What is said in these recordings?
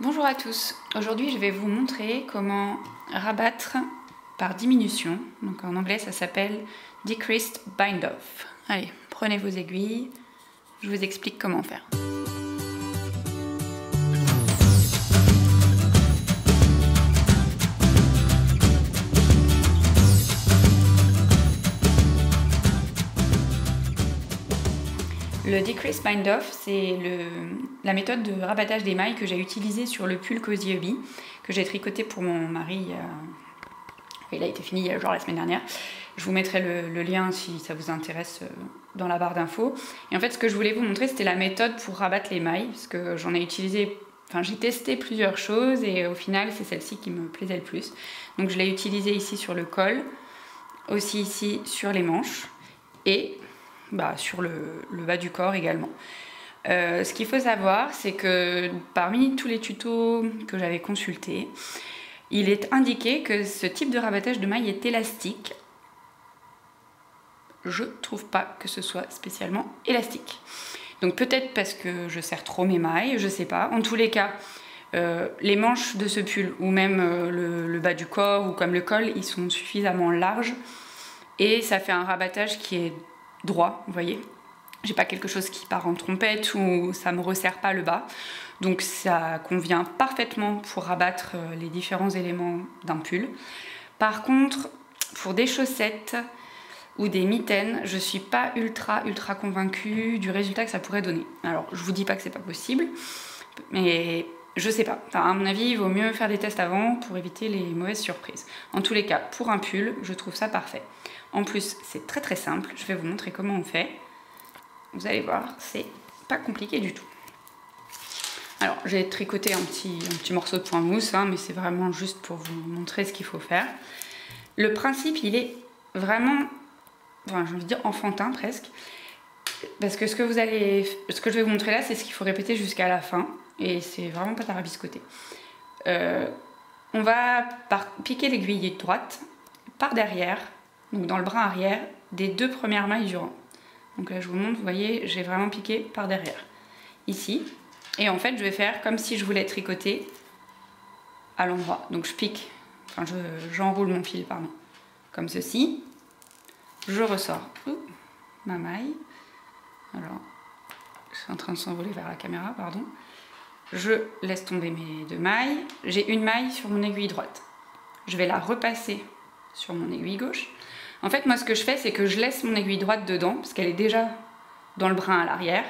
Bonjour à tous, aujourd'hui je vais vous montrer comment rabattre par diminution, donc en anglais ça s'appelle Decreased Bind Off. Allez, prenez vos aiguilles, je vous explique comment faire. Le Decreased Bind Off, c'est la méthode de rabattage d'émail que j'ai utilisée sur le pull Cozy Hubby, que j'ai tricoté pour mon mari. Il a été fini genre la semaine dernière. Je vous mettrai le lien si ça vous intéresse dans la barre d'infos. Et en fait, ce que je voulais vous montrer, c'était la méthode pour rabattre l'émail, parce que j'en ai utilisé, enfin j'ai testé plusieurs choses et au final, c'est celle-ci qui me plaisait le plus. Donc je l'ai utilisée ici sur le col, aussi ici sur les manches et sur le bas du corps également. Ce qu'il faut savoir, c'est que parmi tous les tutos que j'avais consultés, il est indiqué que ce type de rabattage de maille est élastique. Je trouve pas que ce soit spécialement élastique. Donc peut-être parce que je serre trop mes mailles, je sais pas. En tous les cas, les manches de ce pull ou même le bas du corps ou comme le col, ils sont suffisamment larges et ça fait un rabattage qui est droit, vous voyez. J'ai pas quelque chose qui part en trompette ou ça me resserre pas le bas. Donc ça convient parfaitement pour rabattre les différents éléments d'un pull. Par contre, pour des chaussettes ou des mitaines, je suis pas ultra convaincue du résultat que ça pourrait donner. Alors je vous dis pas que c'est pas possible, mais je sais pas. Enfin, à mon avis, il vaut mieux faire des tests avant pour éviter les mauvaises surprises. En tous les cas, pour un pull, je trouve ça parfait. En plus, c'est très simple. Je vais vous montrer comment on fait. Vous allez voir, c'est pas compliqué du tout. Alors, j'ai tricoté un petit morceau de point mousse, mais c'est vraiment juste pour vous montrer ce qu'il faut faire. Le principe, il est vraiment, j'ai envie de dire enfantin presque. Parce que ce que je vais vous montrer là, c'est ce qu'il faut répéter jusqu'à la fin. Et c'est vraiment pas tarabiscoté. On va piquer l'aiguille droite par derrière, donc dans le brin arrière, des deux premières mailles du rang. Donc là, je vous montre, vous voyez, j'ai vraiment piqué par derrière. Ici. Et en fait, je vais faire comme si je voulais tricoter à l'endroit. Donc je pique, enfin j'enroule mon fil, pardon, comme ceci. Je ressors ma maille. Alors, je suis en train de s'envoler vers la caméra, pardon. Je laisse tomber mes deux mailles. J'ai une maille sur mon aiguille droite. Je vais la repasser sur mon aiguille gauche. En fait, moi, ce que je fais, c'est que je laisse mon aiguille droite dedans, parce qu'elle est déjà dans le brin à l'arrière.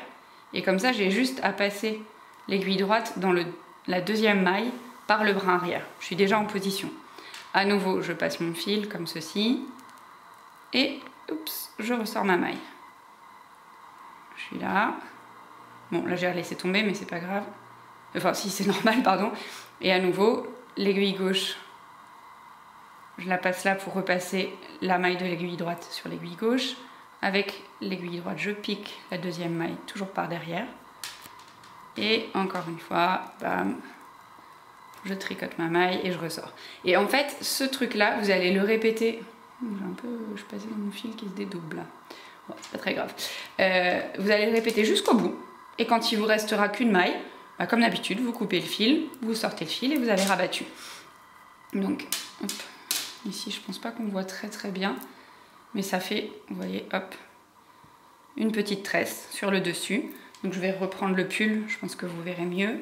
Et comme ça, j'ai juste à passer l'aiguille droite dans la deuxième maille par le brin arrière. Je suis déjà en position. À nouveau, je passe mon fil comme ceci. Et, je ressors ma maille. Je suis là. Bon, là, j'ai laissé tomber, mais c'est pas grave. Enfin, si, c'est normal, pardon. Et à nouveau, l'aiguille gauche, je la passe là pour repasser la maille de l'aiguille droite sur l'aiguille gauche. Avec l'aiguille droite, je pique la deuxième maille, toujours par derrière. Et encore une fois, bam, je tricote ma maille et je ressors. Et en fait, ce truc-là, vous allez le répéter. Je passais dans mon fil qui se dédouble là. Bon, c'est pas très grave. Vous allez le répéter jusqu'au bout. Et quand il vous restera qu'une maille, comme d'habitude, vous coupez le fil, vous sortez le fil et vous avez rabattu. Donc, hop. Ici, je pense pas qu'on voit très bien, mais ça fait, vous voyez, hop, une petite tresse sur le dessus. Donc je vais reprendre le pull, je pense que vous verrez mieux.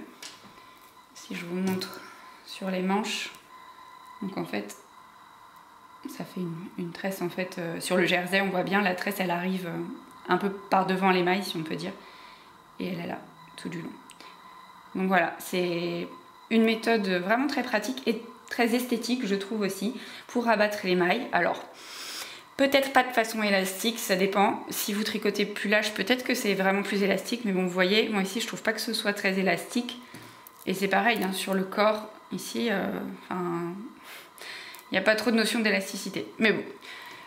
Si je vous montre sur les manches, donc en fait, ça fait une tresse en fait. Sur le jersey, on voit bien, la tresse, elle arrive un peu par devant les mailles, si on peut dire. Et elle est là, tout du long. Donc voilà, c'est une méthode vraiment très pratique et très esthétique, je trouve aussi, pour rabattre les mailles. Alors, peut-être pas de façon élastique, ça dépend. Si vous tricotez plus lâche, peut-être que c'est vraiment plus élastique, mais bon, vous voyez, moi ici, je trouve pas que ce soit très élastique. Et c'est pareil, sur le corps, ici, il n'y a pas trop de notion d'élasticité. Mais bon,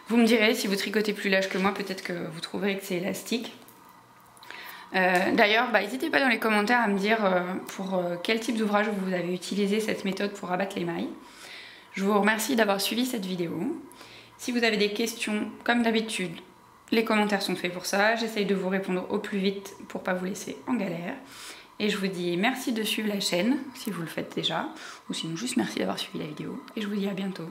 vous me direz, si vous tricotez plus lâche que moi, peut-être que vous trouverez que c'est élastique. D'ailleurs, n'hésitez pas dans les commentaires à me dire pour quel type d'ouvrage vous avez utilisé cette méthode pour rabattre les mailles. Je vous remercie d'avoir suivi cette vidéo. Si vous avez des questions, comme d'habitude, les commentaires sont faits pour ça. J'essaye de vous répondre au plus vite pour ne pas vous laisser en galère. Et je vous dis merci de suivre la chaîne, si vous le faites déjà, ou sinon juste merci d'avoir suivi la vidéo. Et je vous dis à bientôt.